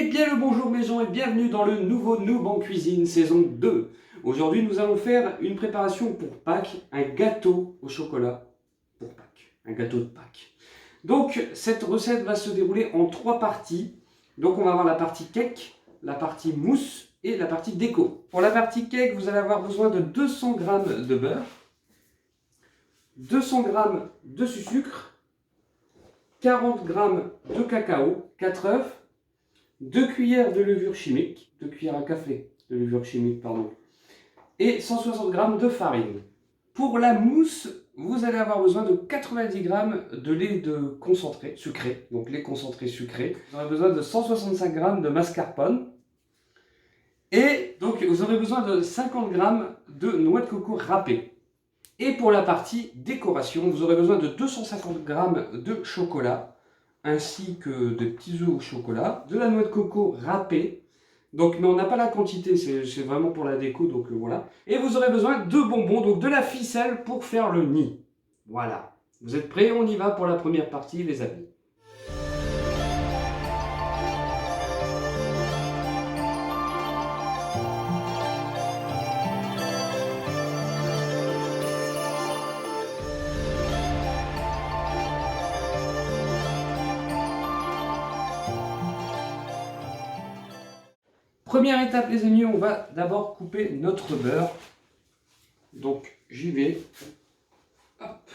Eh bien le bonjour mes gens et bienvenue dans le nouveau Noob en cuisine saison 2. Aujourd'hui nous allons faire une préparation pour Pâques, un gâteau au chocolat pour Pâques, un gâteau de Pâques. Donc cette recette va se dérouler en 3 parties. Donc on va avoir la partie cake, la partie mousse et la partie déco. Pour la partie cake vous allez avoir besoin de 200 g de beurre, 200 g de sucre, 40 g de cacao, 4 œufs, 2 cuillères de levure chimique, 2 cuillères à café de levure chimique, pardon, et 160 g de farine. Pour la mousse, vous allez avoir besoin de 90 g de lait de concentré sucré, donc lait concentré sucré. Vous aurez besoin de 165 g de mascarpone. Et donc vous aurez besoin de 50 g de noix de coco râpée. Et pour la partie décoration, vous aurez besoin de 250 g de chocolat, ainsi que de petits œufs au chocolat, de la noix de coco râpée. Donc, mais on n'a pas la quantité, c'est vraiment pour la déco, donc voilà. Et vous aurez besoin de bonbons, donc de la ficelle pour faire le nid. Voilà. Vous êtes prêts? On y va pour la première partie, les amis. Première étape les amis, on va d'abord couper notre beurre. Donc j'y vais. Hop.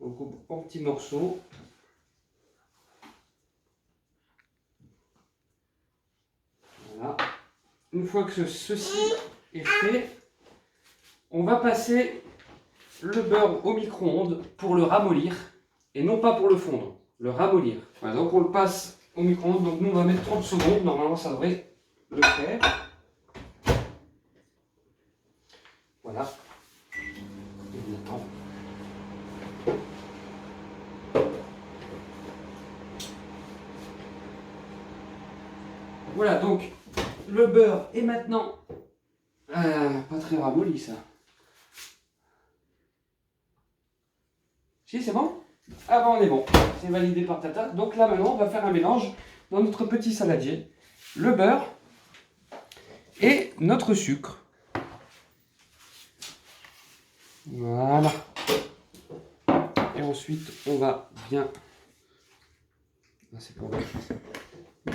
On coupe en petits morceaux. Voilà. Une fois que ceci est fait, on va passer le beurre au micro-ondes pour le ramollir. Et non pas pour le fondre, le ramollir. Voilà, donc on le passe au micro-ondes, donc nous on va mettre 30 secondes, normalement ça devrait le faire. Voilà. Voilà, donc le beurre est maintenant pas très ramolli ça. Si, c'est bon? Ah bon, on est bon, c'est validé par Tata. Donc là maintenant on va faire un mélange dans notre petit saladier. Le beurre et notre sucre. Voilà. Et ensuite on va bien... Ah, c'est pas vrai.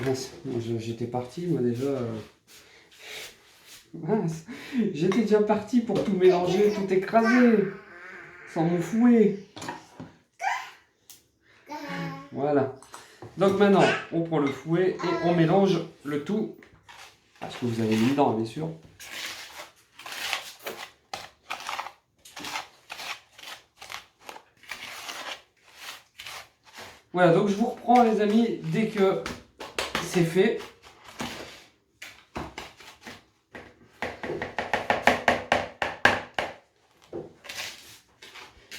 Mince, j'étais parti moi déjà. Mince, j'étais déjà parti pour tout mélanger, tout écraser. Sans mon fouet. Voilà. Donc maintenant, on prend le fouet et on mélange le tout. Ce que vous avez mis dedans, bien sûr. Voilà, donc je vous reprends les amis dès que c'est fait.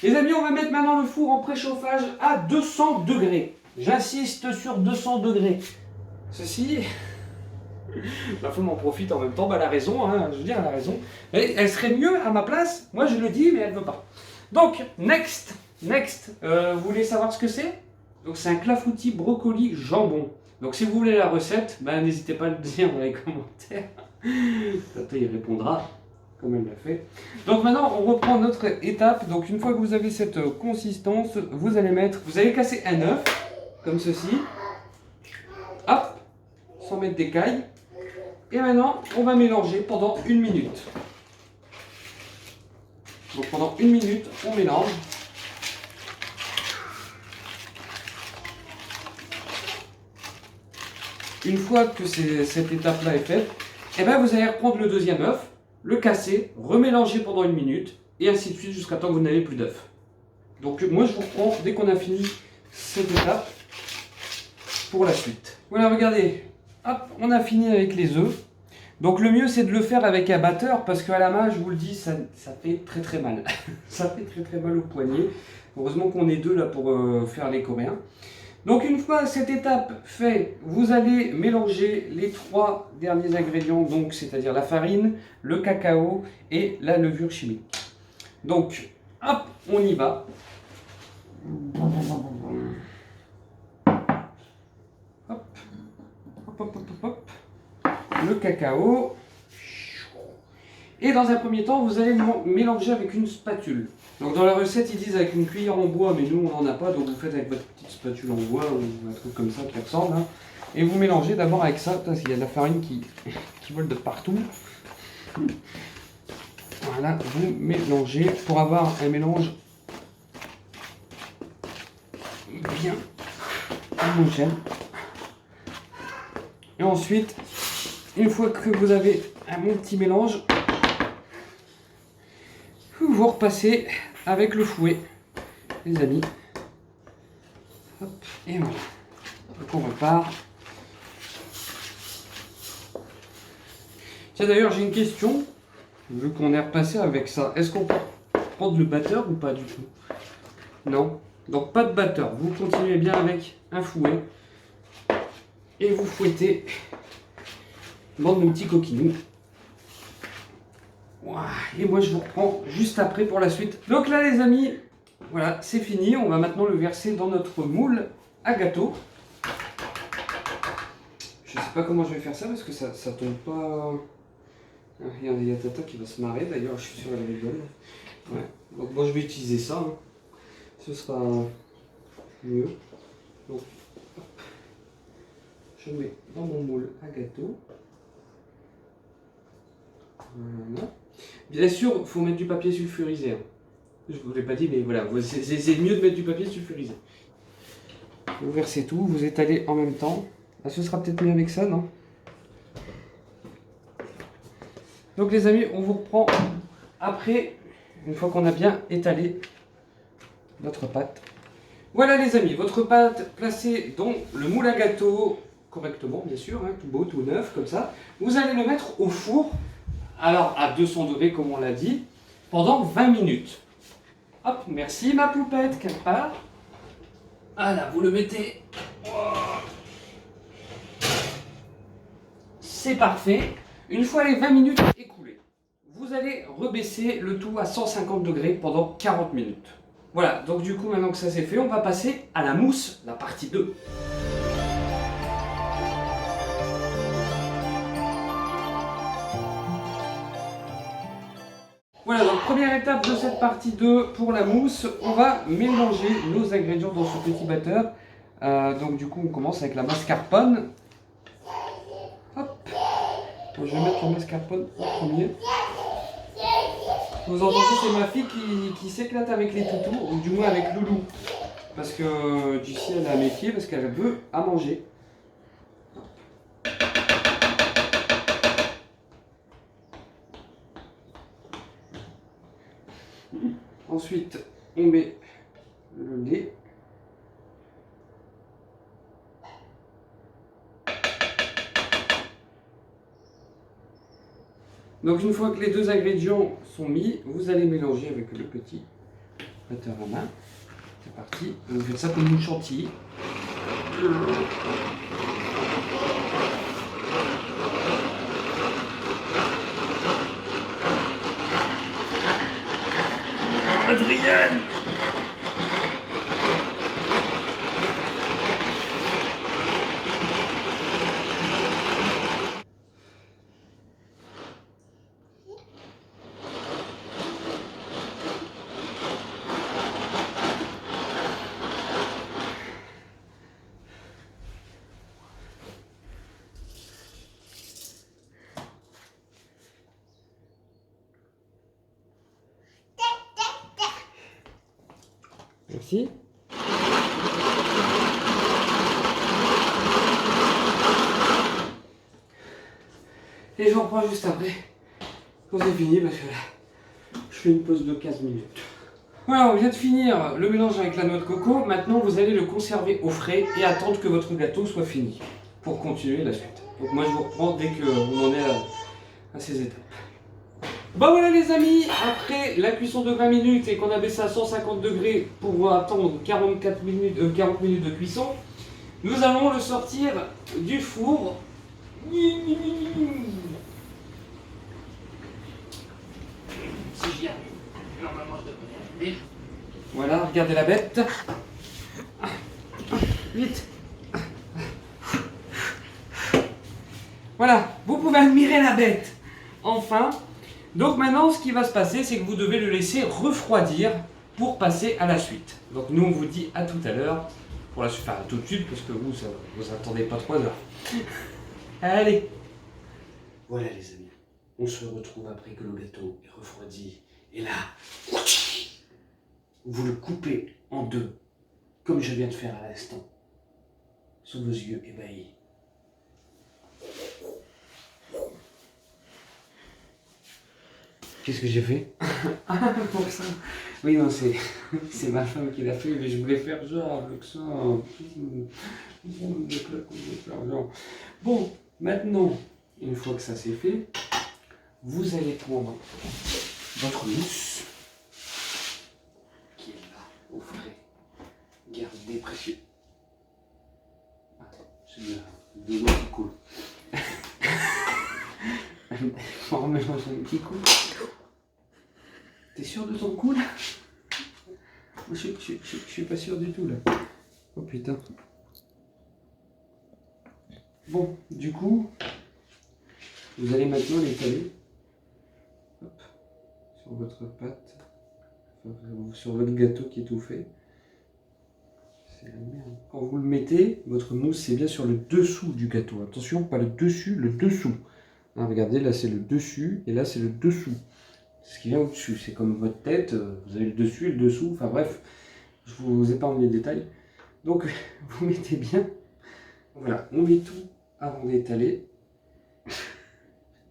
Les amis, on va mettre maintenant le four en préchauffage à 200 degrés. J'insiste sur 200 degrés. Ceci, la femme en profite en même temps, bah, elle a raison, hein, je veux dire, elle a raison. Mais elle serait mieux à ma place, moi je le dis, mais elle ne veut pas. Donc, next, vous voulez savoir ce que c'est? Donc c'est un clafoutis brocoli jambon. Donc si vous voulez la recette, bah, n'hésitez pas à le dire dans les commentaires. Tata y répondra. Comme elle l'a fait. Donc maintenant on reprend notre étape. Donc une fois que vous avez cette consistance, vous allez casser un œuf comme ceci, hop, sans mettre d'écailles. Et maintenant on va mélanger pendant 1 minute. Donc pendant 1 minute on mélange. Une fois que cette étape là est faite, et ben vous allez reprendre le deuxième œuf, le casser, remélanger pendant 1 minute, et ainsi de suite jusqu'à temps que vous n'avez plus d'œufs. Donc moi je vous reprends dès qu'on a fini cette étape pour la suite. Voilà, regardez, hop, on a fini avec les œufs. Donc le mieux c'est de le faire avec un batteur, parce qu'à la main, je vous le dis, ça fait très mal. Ça fait très mal au poignet. Heureusement qu'on est deux là pour faire les Coréens. Donc une fois cette étape faite, vous allez mélanger les 3 derniers ingrédients, donc c'est-à-dire la farine, le cacao et la levure chimique. Donc hop, on y va. le cacao. Et dans un premier temps, vous allez mélanger avec une spatule. Donc dans la recette, ils disent avec une cuillère en bois, mais nous on n'en a pas, donc vous faites avec votre petite spatule en bois ou un truc comme ça qui ressemble. Hein. Et vous mélangez d'abord avec ça, parce qu'il y a de la farine qui vole de partout. Voilà, vous mélangez pour avoir un mélange bien homogène. Et ensuite, une fois que vous avez un bon petit mélange, vous repassez avec le fouet, les amis. Hop, et voilà. Donc on repart. Tiens, d'ailleurs, j'ai une question. Vu qu'on est repassé avec ça, est-ce qu'on peut prendre le batteur ou pas du tout? Non. Donc pas de batteur. Vous continuez bien avec un fouet. Et vous fouettez. Bande de petits coquinous. Et moi je vous reprends juste après pour la suite. Donc là les amis, voilà, c'est fini. On va maintenant le verser dans notre moule à gâteau. Je sais pas comment je vais faire ça parce que ça tombe pas. Regardez, il y a Tata qui va se marrer d'ailleurs, je suis sûr qu'elle rigole. Ouais. Donc moi je vais utiliser ça. Hein. Ce sera mieux. Donc hop. Je mets dans mon moule à gâteau. Voilà. Bien sûr, il faut mettre du papier sulfurisé. Hein. Je ne vous l'ai pas dit, mais voilà, c'est mieux de mettre du papier sulfurisé. Vous versez tout, vous étalez en même temps. Ah, ce sera peut-être mieux avec ça, non? Donc les amis, on vous reprend après, une fois qu'on a bien étalé notre pâte. Voilà les amis, votre pâte placée dans le moule à gâteau, correctement bien sûr, hein, tout beau, tout neuf, comme ça. Vous allez le mettre au four. Alors, à 200 degrés, comme on l'a dit, pendant 20 minutes. Hop, merci ma poupette, qu'elle part. Voilà, vous le mettez. C'est parfait. Une fois les 20 minutes écoulées, vous allez rebaisser le tout à 150 degrés pendant 40 minutes. Voilà, donc du coup, maintenant que ça c'est fait, on va passer à la mousse, la partie 2. Voilà, donc première étape de cette partie 2 pour la mousse, on va mélanger nos ingrédients dans ce petit batteur. Donc du coup on commence avec la mascarpone. Hop, donc, je vais mettre la mascarpone en premier. Vous entendez, c'est ma fille qui s'éclate avec les toutous, ou du moins avec Loulou. Parce que Jessie elle a mes pieds parce qu'elle veut à manger. Ensuite, on met le lait. Donc une fois que les deux ingrédients sont mis, vous allez mélanger avec le petit batteur à main. C'est parti. Vous faites ça comme une chantilly. Adrienne! Merci. Et je reprends juste après. Quand c'est fini, parce que là, je fais une pause de 15 minutes. Voilà, on vient de finir le mélange avec la noix de coco. Maintenant, vous allez le conserver au frais et attendre que votre gâteau soit fini pour continuer la suite. Donc moi, je vous reprends dès qu'on en est à ces étapes. Bon voilà les amis, après la cuisson de 20 minutes et qu'on a baissé à 150 degrés pour attendre 40 minutes de cuisson, nous allons le sortir du four. Si j'y arrive, normalement je devrais y arriver. Voilà, regardez la bête. Vite. Voilà, vous pouvez admirer la bête. Enfin, donc maintenant, ce qui va se passer, c'est que vous devez le laisser refroidir pour passer à la suite. Donc nous, on vous dit à tout à l'heure, pour la suite, enfin tout de suite, parce que vous attendez pas 3 heures. Allez. Voilà les amis, on se retrouve après que le gâteau est refroidi. Et là, vous le coupez en deux, comme je viens de faire à l'instant, sous vos yeux ébahis. Qu'est-ce que j'ai fait? Pour ça. Oui, non, c'est ma femme qui l'a fait, mais je voulais faire genre avec ça. Bon, maintenant, une fois que ça c'est fait, vous allez prendre votre mousse, qui est là, au frais. Gardez précieux. Attends, j'ai de l'eau qui coule. On remélange un petit coup. T'es sûr de ton coup là? Moi je suis pas sûr du tout là. Oh putain. Bon, du coup, vous allez maintenant l'étaler sur votre pâte, sur votre gâteau qui est tout fait. C'est la merde. Quand vous le mettez, votre mousse c'est bien sur le dessous du gâteau. Attention, pas le dessus, le dessous. Hein, regardez, là c'est le dessus et là c'est le dessous. C'est ce qui vient au-dessus. C'est comme votre tête, vous avez le dessus et le dessous. Enfin bref, je vous épargne les détails. Donc vous mettez bien. Voilà, on met tout avant d'étaler.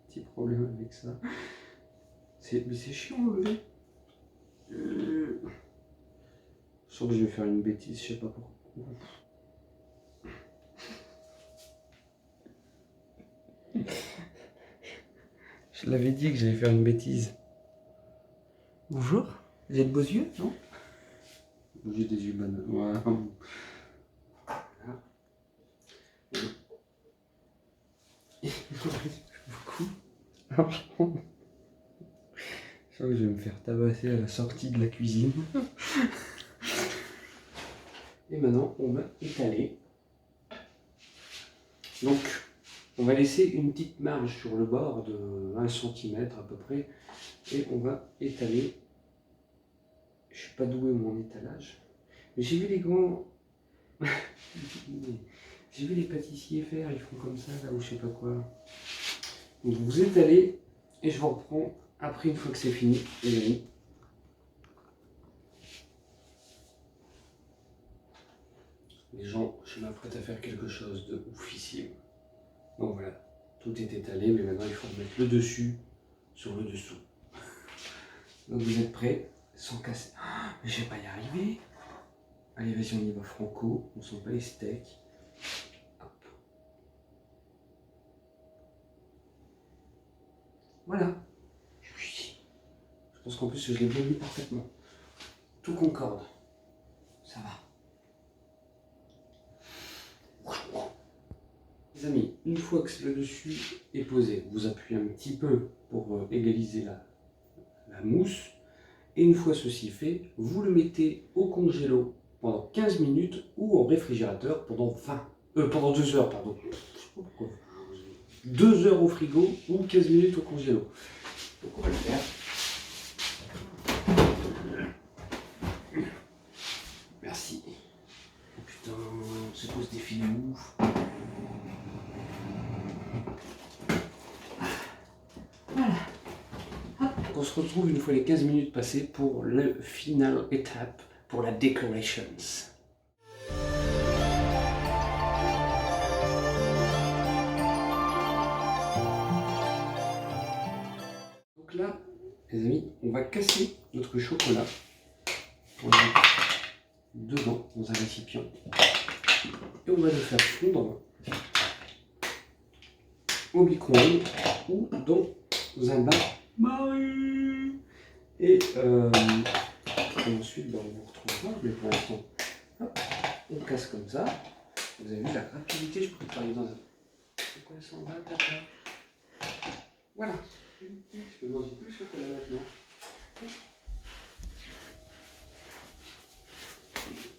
Petit problème avec ça. Mais c'est chiant à lever. Je sens que je vais faire une bêtise, je sais pas pourquoi. Je l'avais dit que j'allais faire une bêtise. Bonjour, vous avez de beaux yeux, non? J'ai des yeux banals. Voilà. Beaucoup. Je sens que je vais me faire tabasser à la sortie de la cuisine. Et maintenant, on va étaler. Donc, on va laisser une petite marge sur le bord de 1 cm à peu près. Et on va étaler. Je suis pas doué moi en étalage. Mais j'ai vu les grands. J'ai vu les pâtissiers faire, ils font comme ça, là, ou je sais pas quoi. Donc vous étalez, et je vous reprends après une fois que c'est fini, les amis. Les gens, je m'apprête à faire quelque chose de oufissime. Donc voilà, tout est étalé, mais maintenant il faut mettre le dessus sur le dessous. Donc vous êtes prêts, sans casser. Ah, mais je vais pas y arriver. Allez, vas-y, on y va franco, on sent pas les steaks. Hop. Voilà. Je pense qu'en plus je l'ai bien mis parfaitement. Tout concorde. Ça va. Les amis, une fois que le dessus est posé, vous appuyez un petit peu pour égaliser la mousse. Et une fois ceci fait, vous le mettez au congélo pendant 15 minutes ou au réfrigérateur pendant 2 heures, pardon. 2 heures au frigo ou 15 minutes au congélo. Donc on va le faire. Merci. Oh putain, c'est quoi ce défilé ouf. Voilà. On se retrouve une fois les 15 minutes passées pour le final étape, pour la decorations. Donc là, les amis, on va casser notre chocolat. On va le mettre dedans, dans un récipient. Et on va le faire fondre au micro-ondes ou dans un bain-marie. Et ensuite, on vous retrouvera, mais pour l'instant, on casse comme ça. Vous avez vu la rapidité, je peux travailler dans un... C'est quoi ça, on va taper. Voilà. Je peux manger plus de chocolat maintenant.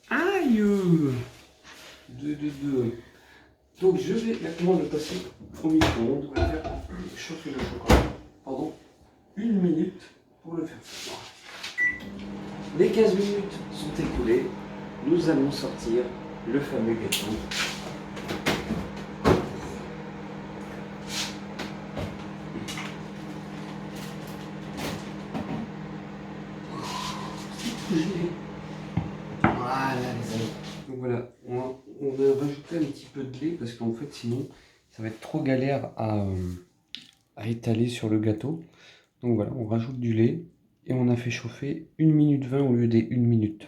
Aïe! 2. Donc je vais maintenant le passer au micro-ondes. On va faire chauffer le chocolat pendant 1 minute pour le faire fondre. Les 15 minutes sont écoulées. Nous allons sortir le fameux gâteau. Voilà les amis. Donc voilà, on a rajouté un petit peu de lait parce qu'en fait sinon ça va être trop galère à étaler sur le gâteau. Donc voilà, on rajoute du lait et on a fait chauffer 1 minute 20 au lieu des 1 minute.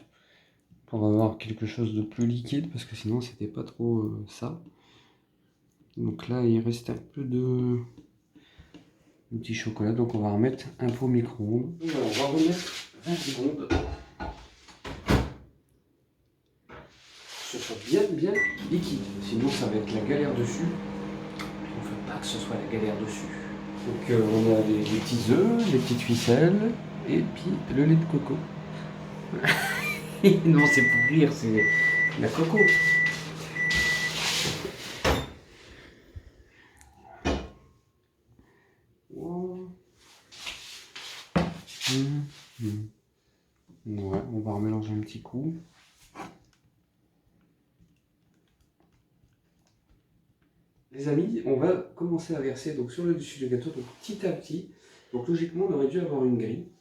Pour avoir quelque chose de plus liquide parce que sinon c'était pas trop ça. Donc là il reste un peu de petit chocolat, donc on va remettre un pot au micro-ondes. Voilà, on va remettre 20 secondes. Que ce soit bien liquide, sinon ça va être la galère dessus. On ne veut pas que ce soit la galère dessus. Donc on a les petits œufs, les petites ficelles et puis le lait de coco. Non, c'est pour rire, c'est la coco. Wow. Ouais, on va remélanger un petit coup. Les amis, on va commencer à verser donc, sur le dessus du gâteau, donc petit à petit. Donc logiquement, on aurait dû avoir une grille,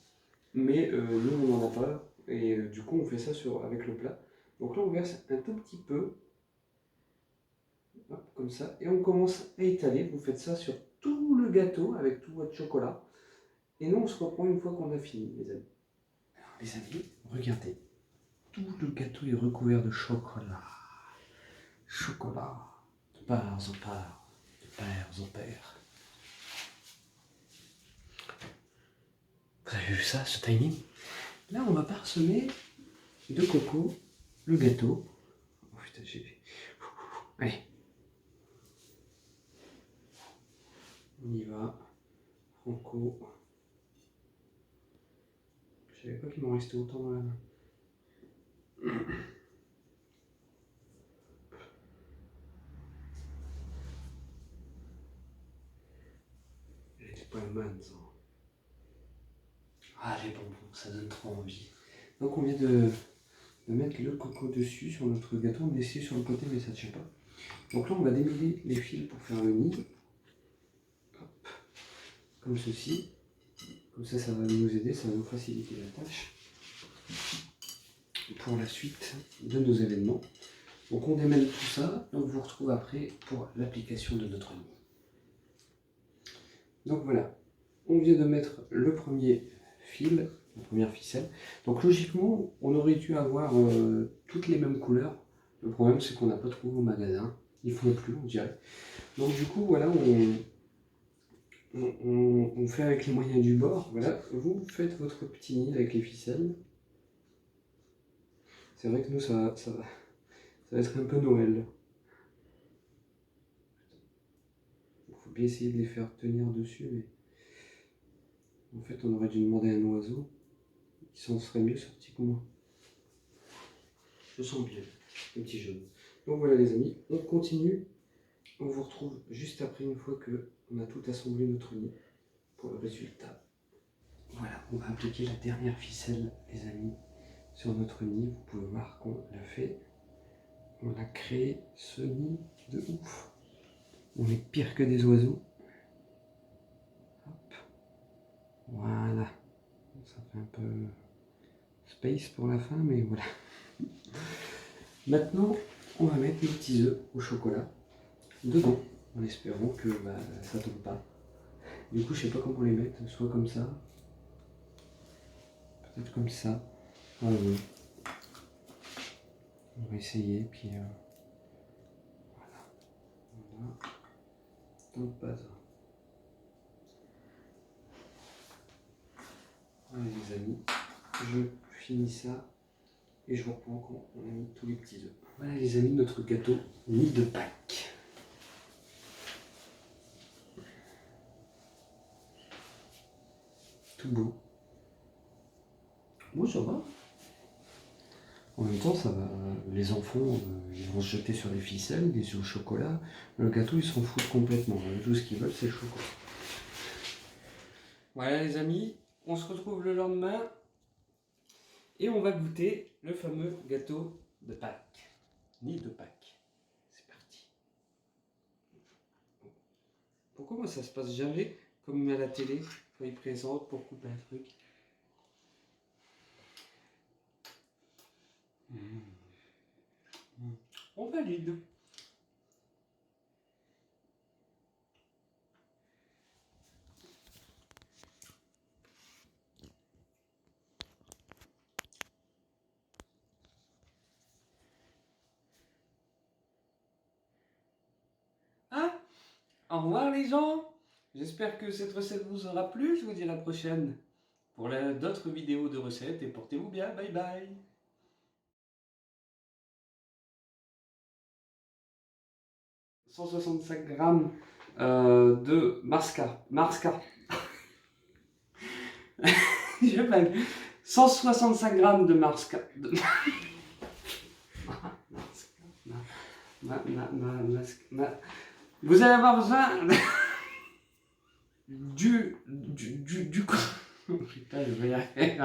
mais nous, on n'en a pas. Et du coup, on fait ça avec le plat. Donc là, on verse un tout petit peu, hop, comme ça, et on commence à étaler. Vous faites ça sur tout le gâteau avec tout votre chocolat. Et nous, on se reprend une fois qu'on a fini, les amis. Alors, les amis, regardez. Tout le gâteau est recouvert de chocolat. Chocolat, de part en part, de paire en paire. Vous avez vu ça, ce timing? Là, on va parsemer de coco le gâteau. Oh putain, j'ai... Allez. On y va. Franco. Je savais pas qu'il m'en restait autant dans la main. Les bonbons, ça. Ah, les bonbons, ça donne trop envie. Donc on vient de mettre le coco dessus sur notre gâteau. On essaie sur le côté, mais ça ne tient pas. Donc là, on va démêler les fils pour faire le nid. Hop. Comme ceci. Comme ça, ça va nous aider, ça va nous faciliter la tâche pour la suite de nos événements. Donc on démêle tout ça, donc je vous retrouve après pour l'application de notre nid. Donc voilà, on vient de mettre le premier fil, la première ficelle. Donc logiquement, on aurait dû avoir toutes les mêmes couleurs. Le problème, c'est qu'on n'a pas trouvé au magasin. Ils font plus, on dirait. Donc du coup, voilà, on fait avec les moyens du bord. Voilà, vous faites votre petit nid avec les ficelles. C'est vrai que nous, ça va être un peu Noël. Il faut bien essayer de les faire tenir dessus, mais en fait, on aurait dû demander à un oiseau qui s'en serait mieux sorti que moi. Je sens bien, le petit jaune. Donc voilà les amis, on continue. On vous retrouve juste après, une fois qu'on a tout assemblé notre nid, pour le résultat. Voilà, on va appliquer la dernière ficelle, les amis, sur notre nid. Vous pouvez voir qu'on l'a fait. On a créé ce nid de ouf. On est pire que des oiseaux. Hop. Voilà. Ça fait un peu space pour la fin, mais voilà. Maintenant, on va mettre nos petits œufs au chocolat dedans, en espérant que ça tombe pas. Du coup, je sais pas comment les mettre, soit comme ça, peut-être comme ça. Ah oui. On va essayer, puis voilà. Tombe pas ça. Voilà les amis, je finis ça et je vous reprends quand on a mis tous les petits œufs. Voilà les amis, notre gâteau nid de Pâques. Tout beau. Bon, ça va. En même temps, ça va, les enfants ils vont se jeter sur les ficelles, des œufs au chocolat. Le gâteau, ils s'en foutent complètement. Tout ce qu'ils veulent, c'est le chocolat. Voilà les amis, on se retrouve le lendemain et on va goûter le fameux gâteau de Pâques. Ni de Pâques. C'est parti. Pourquoi moi ça se passe jamais comme à la télé quand ils présentent pour couper un truc? On valide. Ah, au revoir les gens. J'espère que cette recette vous aura plu. Je vous dis à la prochaine pour d'autres vidéos de recettes et portez-vous bien. Bye bye. 165 grammes de Masca. Je vais 165 grammes de Masca. Vous allez avoir besoin du Putain, je vais y arriver.